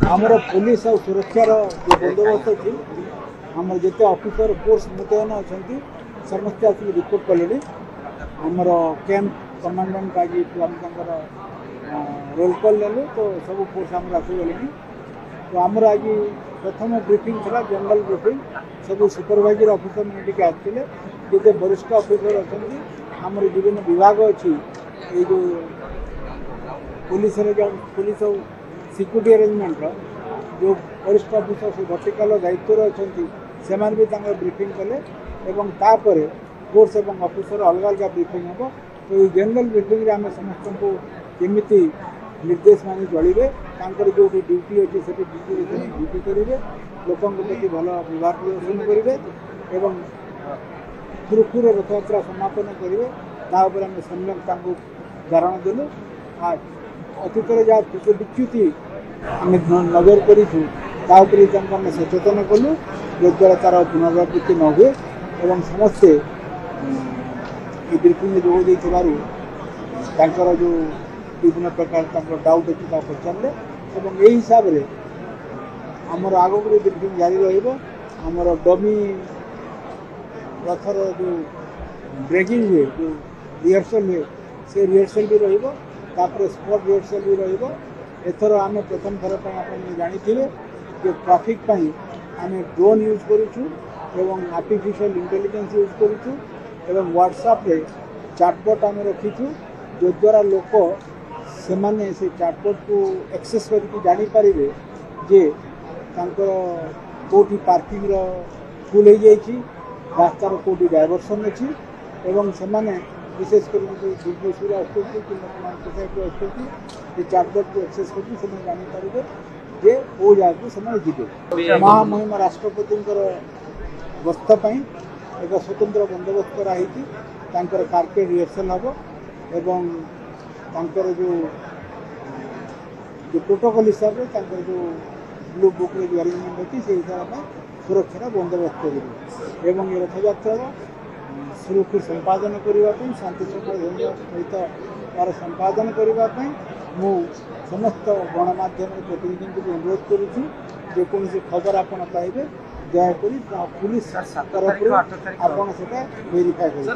आमर पुलिस और सुरक्षार जो बंदोबस्त अच्छी आम जिते ऑफिसर फोर्स मुतयन अच्छा समस्ते आसिक रिपोर्ट कले आमर कैंप कमांडेंट आज रोल कॉल नेलु तो सब फोर्स आम आसीगले तो आमर आज प्रथम ब्रीफिंग था जनरल ब्रीफिंग सब सुपरवाइजर ऑफिसर मैंने आते जिते वरिष्ठ ऑफिसर अच्छा आमर विभिन्न विभाग अच्छी ये जो पुलिस पुलिस और सिक्यूरीटी अरेंजमेंट जो वरिष्ठ ऑफिसर से वर्टिकल दायित्व अच्छा से भी ब्रीफिंग कले एवं तापर फोर्स एवं ऑफिसर अलग अलग ब्रीफिंग हम तो ये जनरल ब्रीफिंग आम समस्त को केमी निर्देश मान चलिए जो ड्यूटी अच्छी से ड्यूटी करेंगे लोकों प्रति भल व्यवहार प्रदर्शन करेंगे एवं सुरक्षुर रथयात्रा समापन करेंगे तापर आम सम्यक धारणा देलु अतीत जहाँ विच्युति आम नजर करें सचेतन कलु जद्वारा तार पुनरावृत्ति न हुए एवं समस्ते ब्रीफिंग जोड़ जो विभिन्न प्रकार डाउट अच्छी पचारे और यही हिसाब से आमर आग को ब्रीफिंग जारी रमर डमी रथर जो ब्रेकिंग हुए जो रिहर्सल हुए से रिहर्सल भी रही स्पॉट रिहर्सल भी रथर आम प्रथम थर आप जानी जो ट्राफिक आम ड्रोन यूज करूँ आर्टिफिशियल इंटेलिजेंस यूज करूँ व्हाट्सएप रे चैटबॉट आम रखीचु जो द्वारा लोक से चैटबॉट को एक्सेस करके जानीपर जे कौटी पार्किंग फुल हो जाइए रास्तार कौटी डायवर्सन अच्छी एवं से विशेषकर भुवनेश्वर आसुँच चैटबॉट को एक्सेस करके जानीपर जे वो जगह से जीवे महामहिम राष्ट्रपति गस्तपाई एक स्वतंत्र बंदोबस्त कराई कारपेट रिहर्सल हम एवं जो प्रोटोकॉल हिसाब से जो ब्लू बुक जो अरेंजमेंट अच्छी से हिसाब से सुरक्षा बंदोबस्त करेंगे एवं ये रथयात्रा सुरक्षित संपादन करने शांति शृंखला सहित तार संपादन करने मु समस्त गणमाध्यम प्रतिनिधि को अनुरोध करुँचे खबर आपड़ पाइबे दयाकोरी पुलिस तरफ आप वेरीफाई कर।